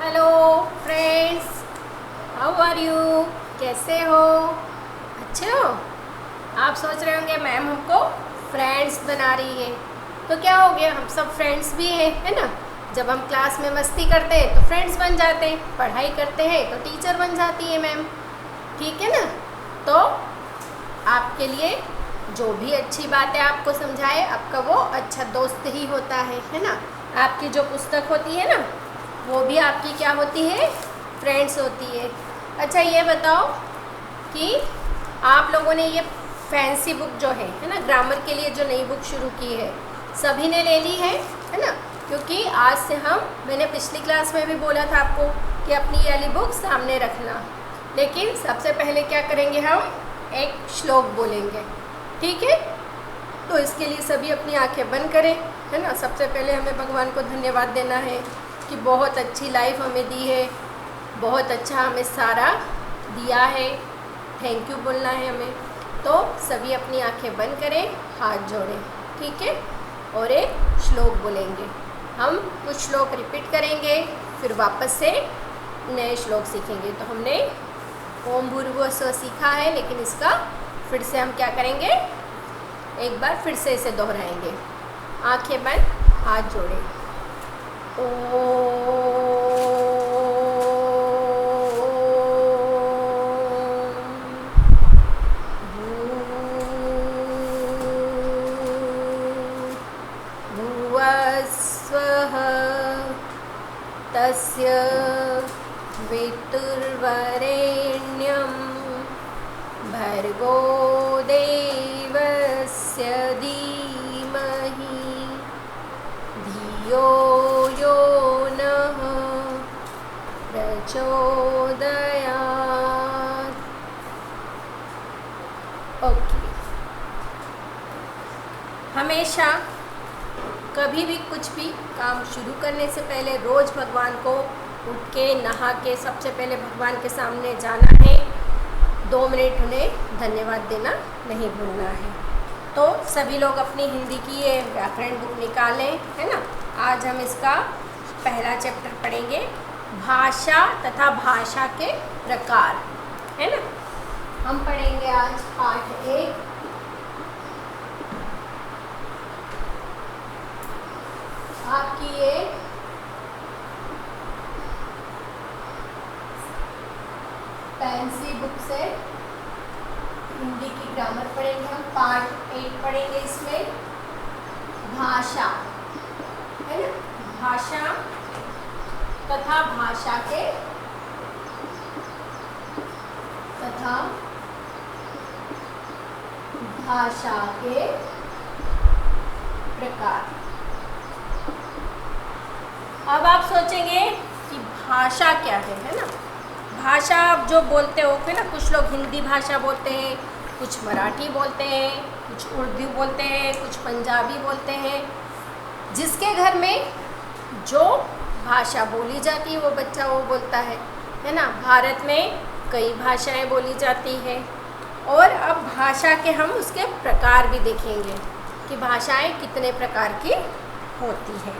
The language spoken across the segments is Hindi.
Hello friends, how are you? कैसे हो? अच्छे हो? आप सोच रहे होंगे मैम हमको फ्रेंड्स बना रही है, तो क्या हो गया, हम सब फ्रेंड्स भी हैं, है ना। जब हम क्लास में मस्ती करते हैं तो फ्रेंड्स बन जाते हैं, पढ़ाई करते हैं तो टीचर बन जाती है मैम, ठीक है ना। तो आपके लिए जो भी अच्छी बातें आपको समझाए, आपका वो अच्छा दोस्त ही होता है ना। आपकी जो पुस्तक होती है ना, वो भी आपकी क्या होती है, फ्रेंड्स होती है। अच्छा ये बताओ कि आप लोगों ने ये फैंसी बुक जो है ना, ग्रामर के लिए जो नई बुक शुरू की है, सभी ने ले ली है ना। क्योंकि आज से मैंने पिछली क्लास में भी बोला था आपको कि अपनी ये वाली बुक सामने रखना, लेकिन सबसे पहले क्या करेंगे, हम एक श्लोक बोलेंगे, ठीक है। तो इसके लिए सभी अपनी आंखें बंद करें, है ना। सबसे पहले हमें भगवान को धन्यवाद देना है कि बहुत अच्छी लाइफ हमें दी है, बहुत अच्छा हमें सारा दिया है, थैंक यू बोलना है हमें। तो सभी अपनी आंखें बंद करें, हाथ जोड़ें, ठीक है, और एक श्लोक बोलेंगे। हम कुछ श्लोक रिपीट करेंगे, फिर वापस से नए श्लोक सीखेंगे। तो हमने ओम भूर्भुवः स्वः सीखा है, लेकिन इसका फिर से हम क्या करेंगे, एक बार फिर से इसे दोहराएंगे। आंखें बंद, हाथ जोड़ें। भुवस्वः तस्य वितुर्वरेण्यं भर्गो देवस्य धीमहि धियो यो नः प्रचोदयात्। ओके, हमेशा कभी भी कुछ भी काम शुरू करने से पहले रोज़ भगवान को उठ के नहा के सबसे पहले भगवान के सामने जाना है, 2 मिनट उन्हें धन्यवाद देना नहीं भूलना है। तो सभी लोग अपनी हिंदी की ये व्याकरण बुक निकालें, है ना। आज हम इसका पहला चैप्टर पढ़ेंगे, भाषा तथा भाषा के प्रकार, है ना। हम पढ़ेंगे आज पाठ 1। आपकी ये फैंसी बुक से हिंदी की ग्रामर पढ़ेंगे हम। पार्ट 8 पढ़ेंगे, इसमें भाषा, है ना, भाषा तथा भाषा के प्रकार। अब आप सोचेंगे कि भाषा क्या है ना। भाषा आप जो बोलते हो ना, कुछ लोग हिंदी भाषा बोलते हैं, कुछ मराठी बोलते हैं, कुछ उर्दू बोलते हैं, कुछ पंजाबी बोलते हैं। जिसके घर में जो भाषा बोली जाती है वो बच्चा वो बोलता है ना। भारत में कई भाषाएं बोली जाती है, और अब भाषा के हम उसके प्रकार भी देखेंगे कि भाषाएं कितने प्रकार की होती हैं।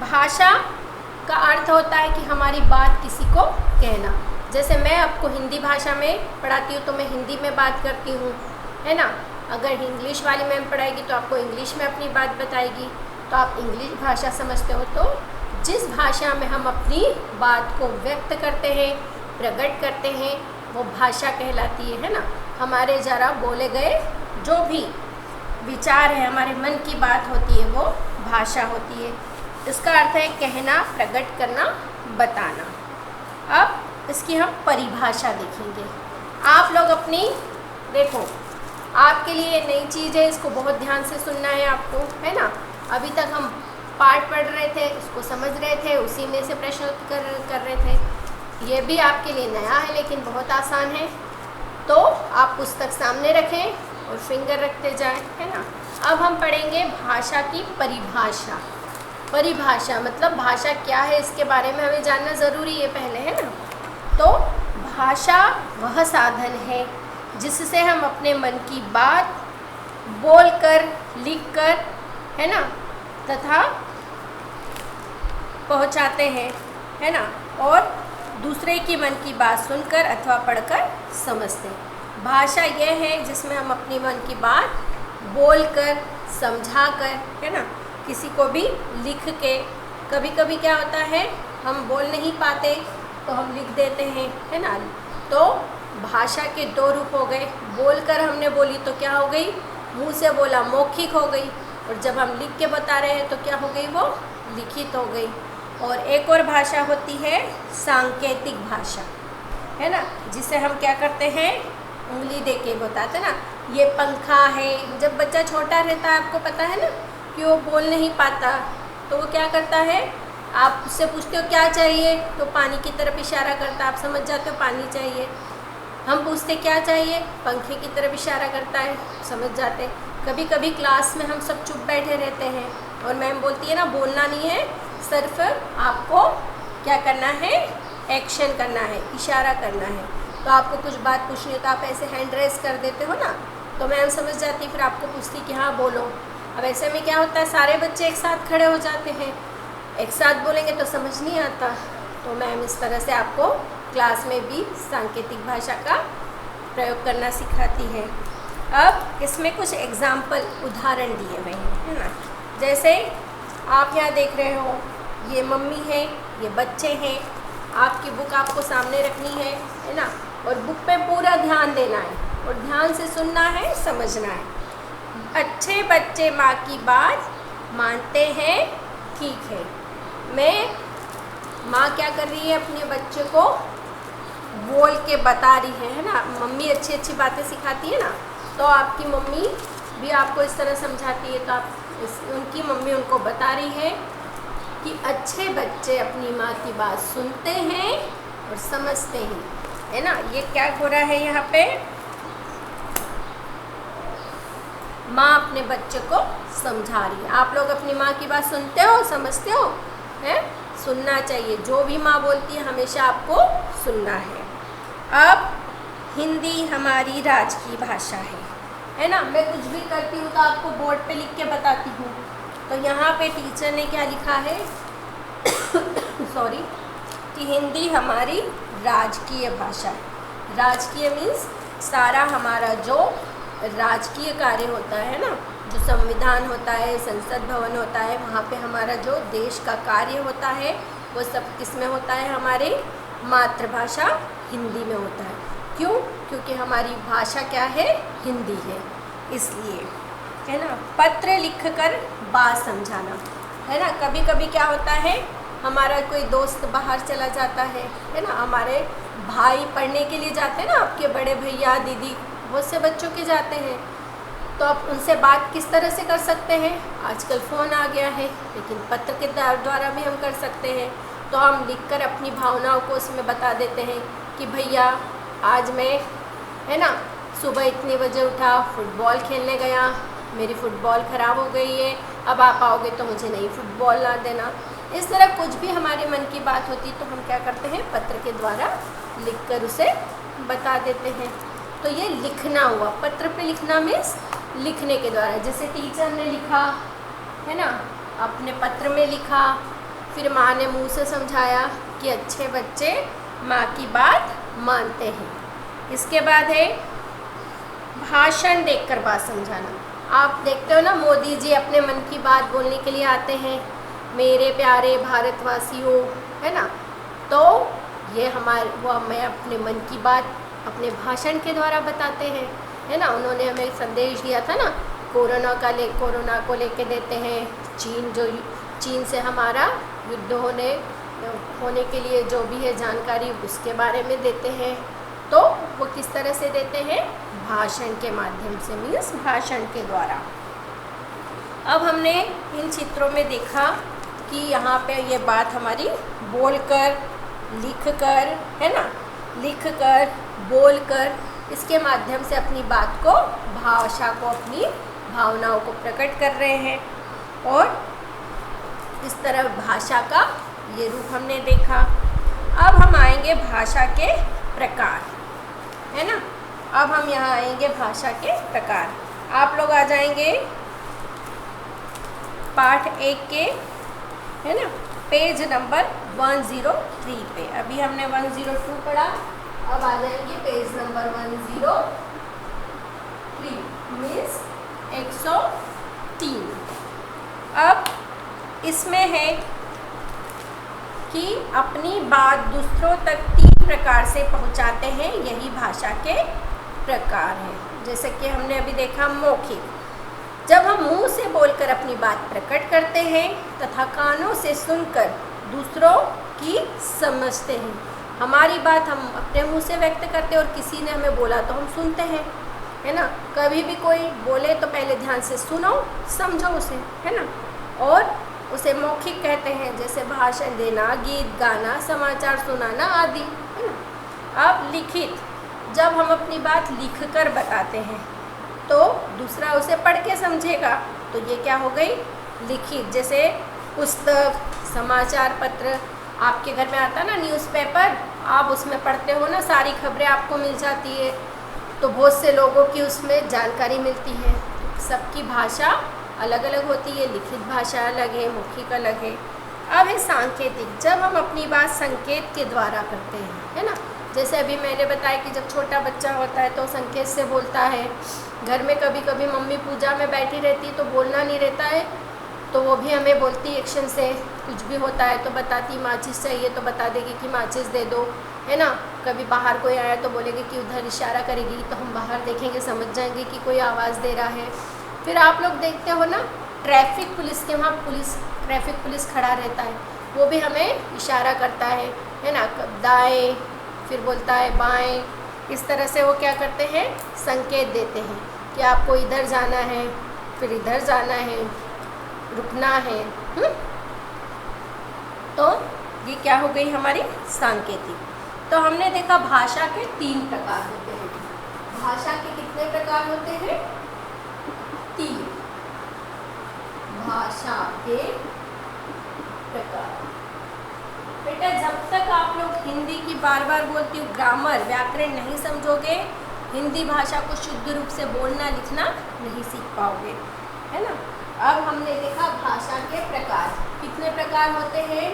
भाषा का अर्थ होता है कि हमारी बात किसी को कहना। जैसे मैं आपको हिंदी भाषा में पढ़ाती हूँ तो मैं हिंदी में बात करती हूँ, है ना। अगर इंग्लिश वाली मैम पढ़ाएगी तो आपको इंग्लिश में अपनी बात बताएगी, तो आप इंग्लिश भाषा समझते हो। तो जिस भाषा में हम अपनी बात को व्यक्त करते हैं, प्रकट करते हैं, वो भाषा कहलाती है ना। हमारे ज़रा बोले गए जो भी विचार है, हमारे मन की बात होती है, वो भाषा होती है। इसका अर्थ है कहना, प्रकट करना, बताना। अब इसकी हम परिभाषा देखेंगे। आप लोग अपनी देखो, आपके लिए नई चीज़ है, इसको बहुत ध्यान से सुनना है आपको, है ना। अभी तक हम पाठ पढ़ रहे थे, उसको समझ रहे थे, उसी में से प्रश्न कर रहे थे। ये भी आपके लिए नया है, लेकिन बहुत आसान है। तो आप पुस्तक सामने रखें और फिंगर रखते जाएं, है ना। अब हम पढ़ेंगे भाषा की परिभाषा। परिभाषा मतलब भाषा क्या है, इसके बारे में हमें जानना ज़रूरी है पहले, है ना। तो भाषा वह साधन है जिससे हम अपने मन की बात बोलकर, लिखकर, है ना, तथा पहुंचाते हैं। है ना, और दूसरे की मन की बात सुनकर अथवा पढ़कर समझते हैं। भाषा यह है जिसमें हम अपनी मन की बात बोलकर, समझाकर, है ना, किसी को भी लिख के, कभी कभी क्या होता है हम बोल नहीं पाते तो हम लिख देते हैं, है ना। तो भाषा के दो रूप हो गए, बोलकर हमने बोली तो क्या हो गई, मुंह से बोला मौखिक हो गई, और जब हम लिख के बता रहे हैं तो क्या हो गई, वो लिखित हो गई। और एक और भाषा होती है सांकेतिक भाषा, है ना, जिसे हम क्या करते हैं, उंगली दे के बताते ना, ये पंखा है। जब बच्चा छोटा रहता है, आपको पता है ना कि वो बोल नहीं पाता, तो वो क्या करता है, आप उससे पूछते हो क्या चाहिए, तो पानी की तरफ इशारा करता है, आप समझ जाते हो पानी चाहिए। हम पूछते क्या चाहिए, पंखे की तरफ इशारा करता है, समझ जाते हैं। कभी कभी क्लास में हम सब चुप बैठे रहते हैं और मैम बोलती है ना बोलना नहीं है, सिर्फ आपको क्या करना है, एक्शन करना है, इशारा करना है। तो आपको कुछ बात पूछनी है तो आप ऐसे हैंड रेस कर देते हो ना, तो मैम समझ जाती, फिर आपको पूछती कि हाँ बोलो। अब ऐसे में क्या होता है, सारे बच्चे एक साथ खड़े हो जाते हैं, एक साथ बोलेंगे तो समझ नहीं आता। तो मैम इस तरह से आपको क्लास में भी सांकेतिक भाषा का प्रयोग करना सिखाती है। अब इसमें कुछ एग्जाम्पल, उदाहरण दिए हुए हैं, है ना। जैसे आप यहाँ देख रहे हो, ये मम्मी है, ये बच्चे हैं, आपकी बुक आपको सामने रखनी है ना, और बुक पे पूरा ध्यान देना है और ध्यान से सुनना है, समझना है। अच्छे बच्चे माँ की बात मानते हैं, ठीक है। माँ क्या कर रही है, अपने बच्चे को बोल के बता रही है ना। मम्मी अच्छी अच्छी बातें सिखाती है ना, तो आपकी मम्मी भी आपको इस तरह समझाती है, तो आप उनकी मम्मी उनको बता रही है कि अच्छे बच्चे अपनी माँ की बात सुनते हैं और समझते हैं, है ना। ये क्या हो रहा है यहाँ पे, माँ अपने बच्चे को समझा रही है। आप लोग अपनी माँ की बात सुनते हो, समझते हो, है, सुनना चाहिए। जो भी माँ बोलती है हमेशा आपको सुनना है। अब हिंदी हमारी राजकीय भाषा है ना। मैं कुछ भी करती हूँ तो आपको बोर्ड पे लिख के बताती हूँ। तो यहाँ पे टीचर ने क्या लिखा है सॉरी, कि हिंदी हमारी राजकीय भाषा है। राजकीय मीन्स सारा हमारा जो राजकीय कार्य होता है ना, जो संविधान होता है, संसद भवन होता है, वहाँ पे हमारा जो देश का कार्य होता है वो सब किस में होता है, हमारी मातृभाषा हिंदी में होता है। क्यों? क्योंकि हमारी भाषा क्या है, हिंदी है, इसलिए, है ना। पत्र लिखकर बात समझाना, है ना। कभी कभी क्या होता है, हमारा कोई दोस्त बाहर चला जाता है ना, हमारे भाई पढ़ने के लिए जाते हैं ना, आपके बड़े भैया दीदी बहुत से बच्चों के जाते हैं, तो आप उनसे बात किस तरह से कर सकते हैं, आजकल फ़ोन आ गया है, लेकिन पत्र के द्वारा भी हम कर सकते हैं। तो हम लिखकर अपनी भावनाओं को उसमें बता देते हैं कि भैया आज मैं, है ना, सुबह इतने बजे उठा, फुटबॉल खेलने गया, मेरी फुटबॉल ख़राब हो गई है, अब आप आओगे तो मुझे नई फुटबॉल ला देना। इस तरह कुछ भी हमारे मन की बात होती तो हम क्या करते हैं, पत्र के द्वारा लिखकर उसे बता देते हैं। तो ये लिखना हुआ, पत्र पे लिखना मीन्स लिखने के द्वारा। जैसे टीचर ने लिखा, है ना, अपने पत्र में लिखा, फिर माँ ने मुँह से समझाया कि अच्छे बच्चे माँ की बात मानते हैं। इसके बाद है भाषण देकर बात समझाना। आप देखते हो ना, मोदी जी अपने मन की बात बोलने के लिए आते हैं, मेरे प्यारे भारतवासियों, है ना। तो ये वो हमें अपने मन की बात अपने भाषण के द्वारा बताते हैं, है ना। उन्होंने हमें संदेश दिया था ना, कोरोना को लेके देते हैं। चीन से हमारा युद्ध होने के लिए जो भी है जानकारी, उसके बारे में देते हैं। तो वो किस तरह से देते हैं, भाषण के माध्यम से, मीन्स भाषण के द्वारा। अब हमने इन चित्रों में देखा कि यहाँ पे ये बात हमारी बोलकर, लिखकर, है ना, लिखकर, बोलकर, इसके माध्यम से अपनी बात को, भाषा को, अपनी भावनाओं को प्रकट कर रहे हैं। और इस तरह भाषा का ये रूप हमने देखा। अब हम आएंगे भाषा के प्रकार, है ना। अब हम यहाँ आएंगे भाषा के प्रकार। आप लोग आ जाएंगे पाठ 1 के, है ना, पेज नंबर 103 पे। अभी हमने 102 पढ़ा, अब आ जाएंगे पेज नंबर 103 मीन्स 103। अब इसमें है कि अपनी बात दूसरों तक 3 प्रकार से पहुंचाते हैं, यही भाषा के प्रकार हैं। जैसे कि हमने अभी देखा मौखिक, जब हम मुंह से बोलकर अपनी बात प्रकट करते हैं तथा कानों से सुनकर दूसरों की समझते हैं। हमारी बात हम अपने मुंह से व्यक्त करते हैं और किसी ने हमें बोला तो हम सुनते हैं, है ना। कभी भी कोई बोले तो पहले ध्यान से सुनो, समझो उसे, है ना। और उसे मौखिक कहते हैं, जैसे भाषण देना, गीत गाना, समाचार सुनाना आदि, है ना। अब लिखित, जब हम अपनी बात लिखकर बताते हैं तो दूसरा उसे पढ़ के समझेगा, तो ये क्या हो गई लिखित। जैसे पुस्तक, समाचार पत्र, आपके घर में आता ना न्यूज़पेपर, आप उसमें पढ़ते हो ना, सारी खबरें आपको मिल जाती है, तो बहुत से लोगों की उसमें जानकारी मिलती है। सबकी भाषा अलग अलग होती है, लिखित भाषा अलग है, मौखिक अलग है। अब है सांकेतिक, जब हम अपनी बात संकेत के द्वारा करते हैं, है ना। जैसे अभी मैंने बताया कि जब छोटा बच्चा होता है तो संकेत से बोलता है। घर में कभी कभी मम्मी पूजा में बैठी रहती तो बोलना नहीं रहता है, तो वो भी हमें बोलती एक्शन से। कुछ भी होता है तो बताती, माचिस चाहिए तो बता देगी कि माचिस दे दो, है ना। कभी बाहर कोई आया तो बोलेगी कि उधर इशारा करेगी, तो हम बाहर देखेंगे, समझ जाएंगे कि कोई आवाज़ दे रहा है। फिर आप लोग देखते हो ना, ट्रैफिक पुलिस के वहाँ ट्रैफिक पुलिस खड़ा रहता है, वो भी हमें इशारा करता है ना। दाएँ, फिर बोलता है बाएँ, इस तरह से वो क्या करते हैं, संकेत देते हैं कि आपको इधर जाना है, फिर इधर जाना है, रुकना है। तो ये क्या हो गई हमारी सांकेतिक। तो हमने देखा भाषा के 3 प्रकार होते हैं। भाषा के कितने प्रकार होते हैं? 3 भाषा के प्रकार। बेटा जब तक आप लोग हिंदी की बार बार बोलती हूँ, ग्रामर व्याकरण नहीं समझोगे, हिंदी भाषा को शुद्ध रूप से बोलना लिखना नहीं सीख पाओगे, है ना। अब हमने देखा भाषा के प्रकार, कितने प्रकार होते हैं?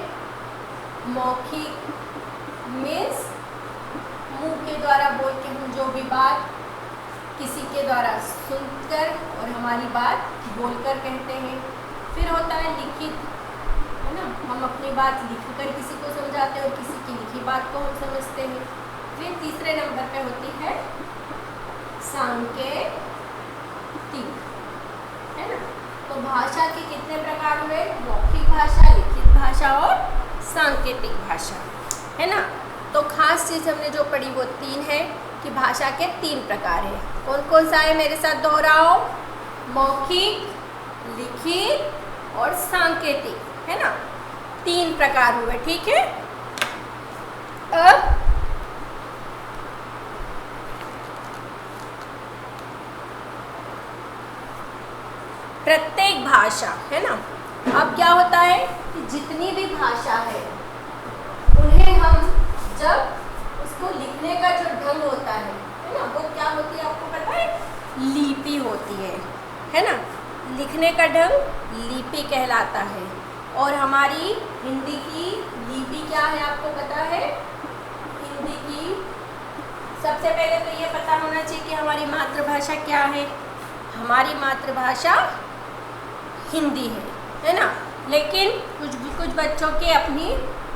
मौखिक मीन्स मुंह के द्वारा बोल के हम जो भी बात किसी के द्वारा सुनकर और हमारी बात बोलकर कहते हैं। फिर होता है लिखित, है ना, हम अपनी बात लिखकर किसी को समझाते हैं और किसी की लिखी बात को हम समझते हैं। फिर तीसरे नंबर पे होती है सांकेतिक, है ना। तो भाषा के कितने प्रकार हुए? मौखिक भाषा, लिखित भाषा और सांकेतिक भाषा, है ना। तो खास चीज़ हमने जो पढ़ी वो 3 है कि भाषा के 3 प्रकार है। कौन कौन सा है मेरे साथ दोहराओ? मौखिक, लिखित और सांकेतिक, है ना। 3 प्रकार हुए, ठीक है। अब प्रत्येक भाषा, है ना। अब क्या होता है कि जितनी भी भाषा है उन्हें हम जब उसको लिखने का जो ढंग होता है ना, वो क्या होती है आपको पता है? लिपि होती है ना। लिखने का ढंग लिपि कहलाता है। और हमारी हिंदी की लिपि क्या है आपको पता है? हिंदी की सबसे पहले तो ये पता होना चाहिए कि हमारी मातृभाषा क्या है। हमारी मातृभाषा हिंदी है ना। लेकिन कुछ बच्चों की अपनी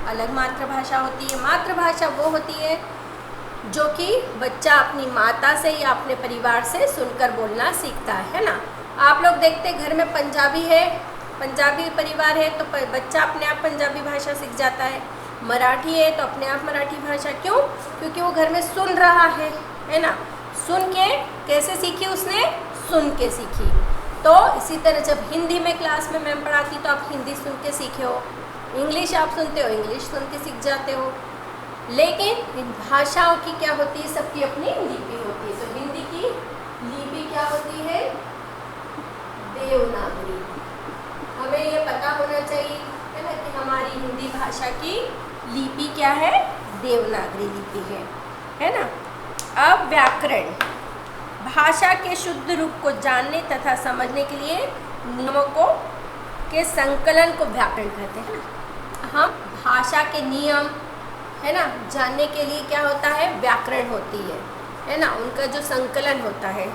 अलग मातृभाषा होती है। मातृभाषा वो होती है जो कि बच्चा अपनी माता से या अपने परिवार से सुनकर बोलना सीखता है ना। आप लोग देखते घर में पंजाबी है, पंजाबी परिवार है तो बच्चा अपने आप पंजाबी भाषा सीख जाता है। मराठी है तो अपने आप मराठी भाषा, क्यों? क्योंकि वो घर में सुन रहा है ना। सुन के कैसे सीखी उसने? सुन के सीखी। तो इसी तरह जब हिंदी में क्लास में मैम पढ़ाती तो आप हिंदी सुन के सीखे हो, इंग्लिश आप सुनते हो, इंग्लिश सुन के सीख जाते हो। लेकिन इन भाषाओं की क्या होती है? सबकी अपनी लिपि होती है। तो हिंदी की लिपि क्या होती है? देवनागरी। हमें ये पता होना चाहिए, है ना, कि हमारी हिंदी भाषा की लिपि क्या है? देवनागरी लिपि है ना। अब व्याकरण, भाषा के शुद्ध रूप को जानने तथा समझने के लिए नियमों को के संकलन को व्याकरण कहते हैं ना। हम भाषा के नियम, है ना, जानने के लिए क्या होता है, व्याकरण होती है ना, उनका जो संकलन होता है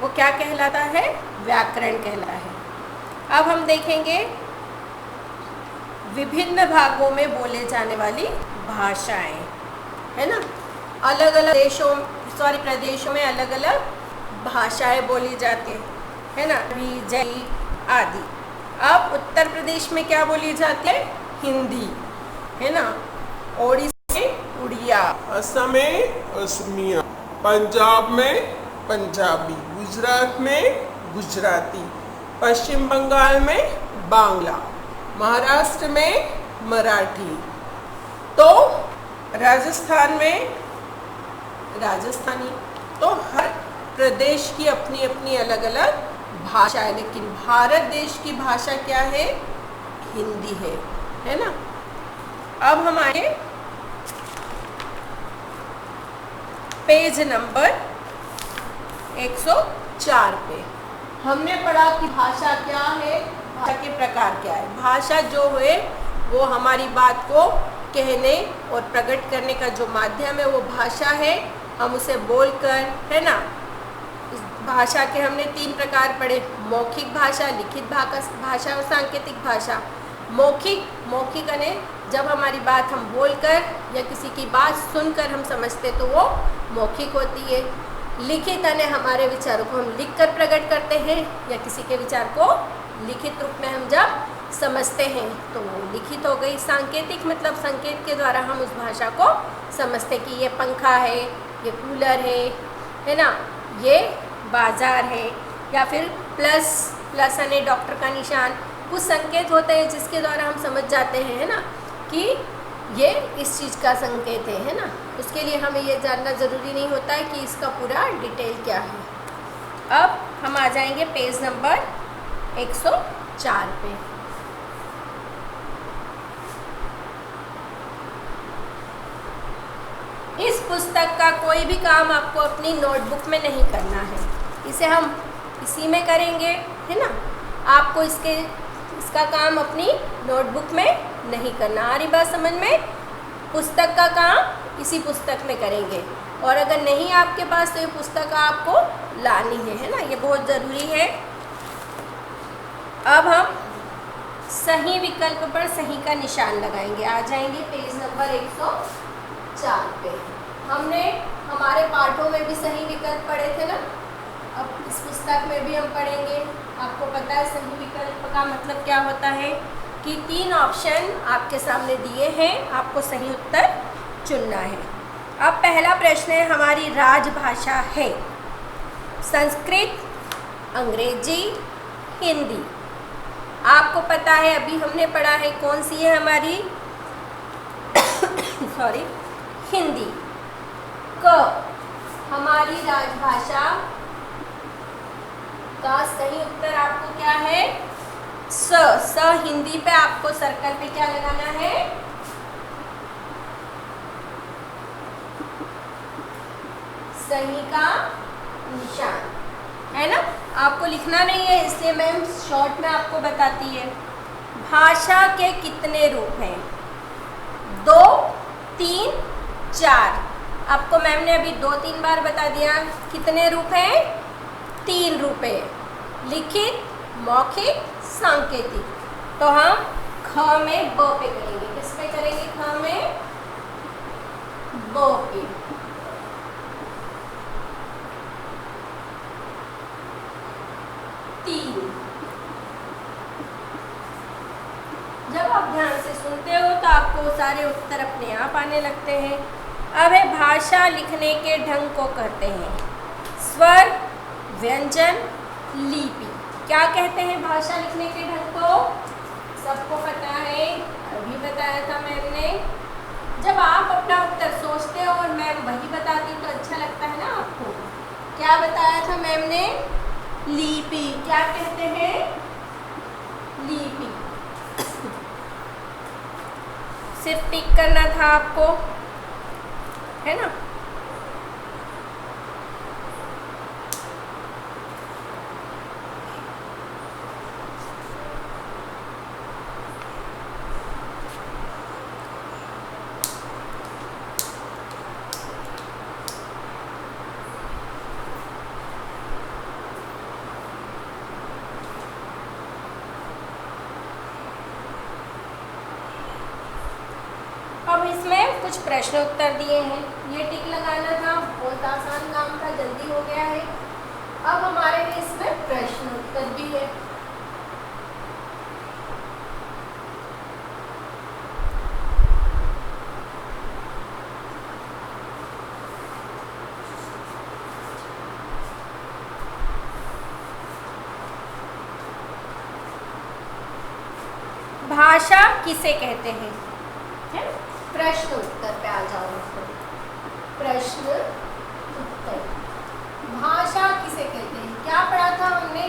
वो क्या कहलाता है, व्याकरण कहलाता है। अब हम देखेंगे विभिन्न भागों में बोले जाने वाली भाषाएं, है ना, अलग अलग प्रदेशों में अलग अलग भाषाएं बोली जाती है ना, जय आदि। अब उत्तर प्रदेश में क्या बोली जाती है, हिंदी, है ना, ओडिशा में उड़िया, असम में असमिया, पंजाब में पंजाबी, गुजरात में गुजराती, पश्चिम बंगाल में बांग्ला, महाराष्ट्र में मराठी, तो राजस्थान में राजस्थानी। तो हर प्रदेश की अपनी अपनी अलग अलग भाषा है, लेकिन भारत देश की भाषा क्या है, हिंदी है ना। अब हम आए पेज नंबर 104 पे। हमने पढ़ा कि भाषा क्या है, भाषा के प्रकार क्या है। भाषा जो है वो हमारी बात को कहने और प्रकट करने का जो माध्यम है वो भाषा है। हम उसे बोलकर, है ना, इस भाषा के हमने 3 प्रकार पढ़े, मौखिक भाषा, लिखित भाषा और सांकेतिक भाषा। मौखिक यानी जब हमारी बात हम बोलकर या किसी की बात सुनकर हम समझते तो वो मौखिक होती है। लिखित यानी हमारे विचारों को हम लिखकर प्रकट करते हैं या किसी के विचार को लिखित रूप में हम जब समझते हैं तो वो लिखित हो गई। सांकेतिक मतलब संकेत के द्वारा हम उस भाषा को समझते कि ये पंखा है, ये कूलर है ना, ये बाजार है, या फिर प्लस यानी डॉक्टर का निशान। कुछ संकेत होते हैं जिसके द्वारा हम समझ जाते हैं, है ना, कि ये इस चीज़ का संकेत है ना। उसके लिए हमें ये जानना ज़रूरी नहीं होता है कि इसका पूरा डिटेल क्या है। अब हम आ जाएंगे पेज नंबर 104 पे। इस पुस्तक का कोई भी काम आपको अपनी नोटबुक में नहीं करना है, इसे हम इसी में करेंगे, है ना। आपको इसका काम अपनी नोटबुक में नहीं करना। आ रही बात समझ में? पुस्तक का काम इसी पुस्तक में करेंगे, और अगर नहीं आपके पास तो ये पुस्तक आपको लानी है ना, ये बहुत ज़रूरी है। अब हम सही विकल्प पर सही का निशान लगाएंगे। आ जाएंगे पेज नंबर 104 पे। हमने हमारे पाठों में भी सही विकल्प पढ़े थे ना, अब इस पुस्तक में भी हम पढ़ेंगे। आपको पता है सही विकल्प का मतलब क्या होता है, कि 3 ऑप्शन आपके सामने दिए हैं, आपको सही उत्तर चुनना है। अब पहला प्रश्न है, हमारी राजभाषा है संस्कृत, अंग्रेजी, हिंदी। आपको पता है अभी हमने पढ़ा है कौन सी है हमारी हिंदी। क हमारी राजभाषा का सही उत्तर आपको क्या है, स हिंदी पे आपको सर्कल पे क्या लगाना है, सही का निशान, है ना। आपको लिखना नहीं है इसलिए मैम शॉर्ट में आपको बताती है। भाषा के कितने रूप हैं, 2, 3, 4। आपको मैम ने अभी 2-3 बार बता दिया। कितने रूप हैं, 3 रूप है, लिखित, मौखिक, सांकेतिक। तो हम ख में ब पे करेंगे। किस पे करेंगे, ख में ब पे। जब आप ध्यान से सुनते हो तो आपको सारे उत्तर अपने आप आने लगते हैं। अब है भाषा लिखने के ढंग को कहते हैं स्वर, व्यंजन, लिपि। क्या कहते हैं भाषा लिखने के ढंग को, सबको पता है, अभी बताया था मैम ने। जब आप अपना उत्तर सोचते हो और मैम वही बताती तो अच्छा लगता है ना आपको। क्या बताया था मैम ने, लिपि। क्या कहते हैं, लिपि। सिर्फ टिक करना था आपको, है ना। अब इसमें कुछ प्रश्न उत्तर दिए हैं, ये टिक लगाना था, बहुत आसान काम था, जल्दी हो गया है। अब हमारे लिए इसमें प्रश्न उत्तर भी है। भाषा किसे कहते हैं? है? प्रश्न उत्तर पे आ जाओ। प्रश्न उत्तर, भाषा किसे कहते हैं? क्या पढ़ा था हमने?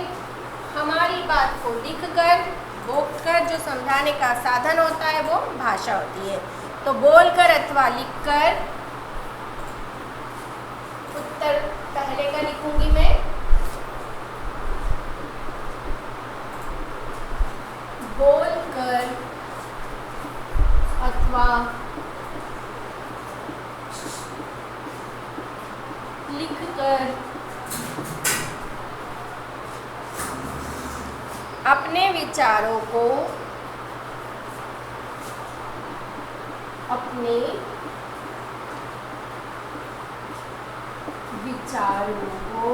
हमारी बात को लिखकर, बोलकर जो समझाने का साधन होता है वो भाषा होती है। तो बोलकर अथवा लिखकर, उत्तर पहले का लिखूंगी मैं, बोलकर अथवा लिखकर अपने विचारों को, अपने विचारों को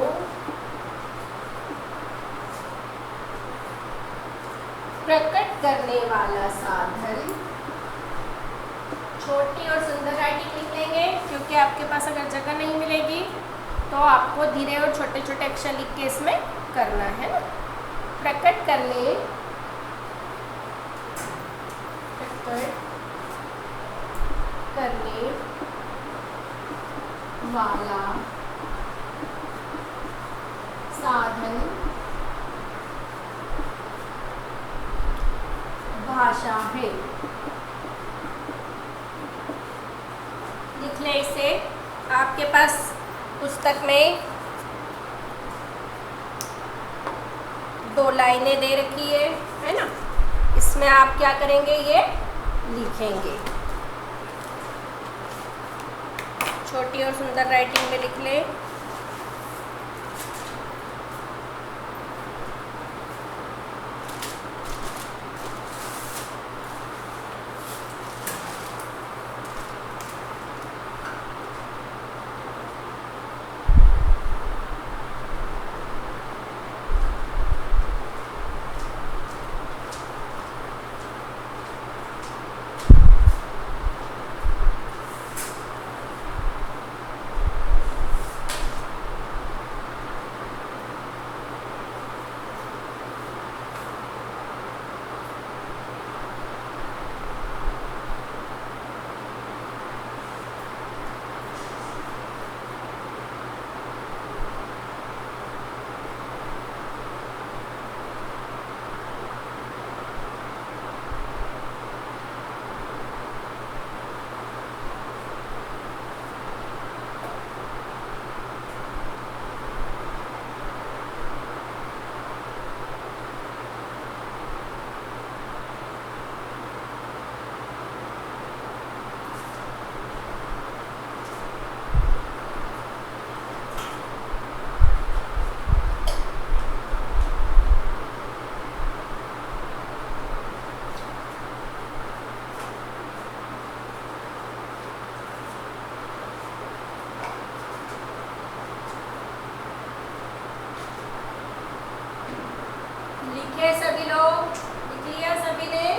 प्रकट करने वाला साधन। छोटी और सुंदर राइटिंग लिख लेंगे, क्योंकि आपके पास अगर जगह नहीं मिलेगी तो आपको धीरे और छोटे छोटे अक्षर लिख के इसमें करना है ना। प्रकट करने, प्रकट करने वाला साधन भाषा है। लिख ले इसे। आपके पास पुस्तक में 2 लाइनें दे रखी है ना। इसमें आप क्या करेंगे, ये लिखेंगे। छोटी और सुंदर राइटिंग में लिख ले। लिखे सभी लोग? लिख लिया सभी ने?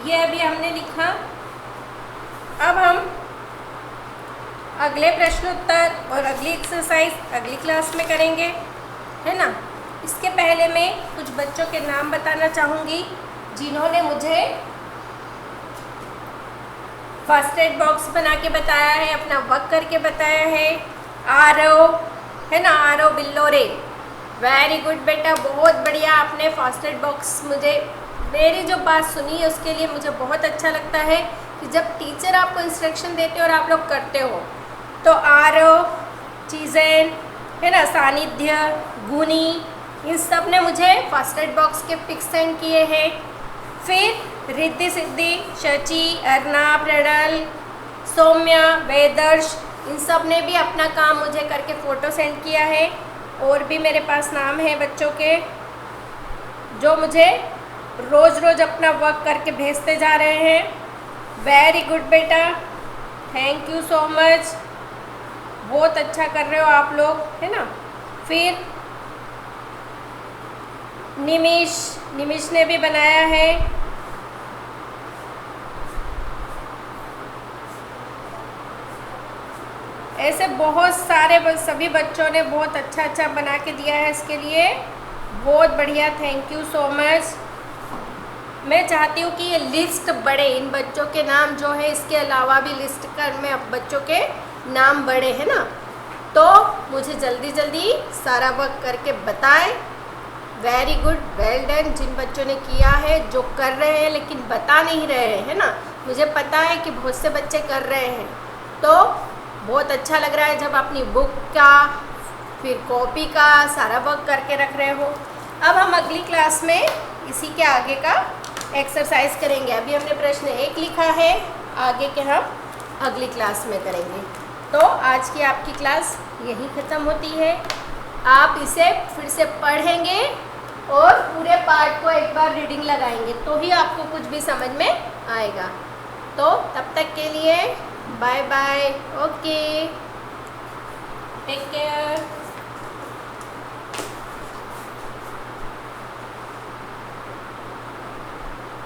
ये अभी हमने लिखा। अब हम अगले प्रश्नोत्तर और अगली एक्सरसाइज अगली क्लास में करेंगे, है ना। इसके पहले मैं कुछ बच्चों के नाम बताना चाहूँगी जिन्होंने मुझे फर्स्ट एड बॉक्स बना के बताया है, अपना वर्क करके बताया है। आरव, है ना, आरव बिल्लोरे, वेरी गुड बेटा, बहुत बढ़िया। आपने फर्स्ट एड बॉक्स मुझे, मेरी जो बात सुनी है उसके लिए मुझे बहुत अच्छा लगता है कि जब टीचर आपको इंस्ट्रक्शन देते हो और आप लोग करते हो। तो आरव, चीज़ें, है ना, सानिध्य, गुनी, इन सब ने मुझे फर्स्ट एड बॉक्स के पिक्स सेंड किए हैं। फिर रिद्धि सिद्धि, शची, अर्नब, रडल, सौम्या, वेदर्श, इन सब ने भी अपना काम मुझे करके फ़ोटो सेंड किया है। और भी मेरे पास नाम है बच्चों के जो मुझे रोज़ रोज़ अपना वर्क करके भेजते जा रहे हैं। वेरी गुड बेटा, थैंक यू सो मच, बहुत अच्छा कर रहे हो आप लोग, है ना। फिर निमिष ने भी बनाया है। ऐसे बहुत सारे सभी बच्चों ने बहुत अच्छा अच्छा बना के दिया है, इसके लिए बहुत बढ़िया, थैंक यू सो मच। मैं चाहती हूँ कि ये लिस्ट बढ़े, इन बच्चों के नाम जो है इसके अलावा भी लिस्ट कर में अब बच्चों के नाम बढ़े, है ना। तो मुझे जल्दी जल्दी सारा वर्क करके बताएं। वेरी गुड, वेल डन जिन बच्चों ने किया है, जो कर रहे हैं लेकिन बता नहीं रहे हैं, है ना। मुझे पता है कि बहुत से बच्चे कर रहे हैं, तो बहुत अच्छा लग रहा है जब अपनी बुक का फिर कॉपी का सारा वर्क करके रख रहे हो। अब हम अगली क्लास में इसी के आगे का एक्सरसाइज करेंगे। अभी हमने प्रश्न 1 लिखा है, आगे के हम अगली क्लास में करेंगे। तो आज की आपकी क्लास यहीं ख़त्म होती है। आप इसे फिर से पढ़ेंगे और पूरे पार्ट को एक बार रीडिंग लगाएंगे तो ही आपको कुछ भी समझ में आएगा। तो तब तक के लिए bye bye, okay, take care.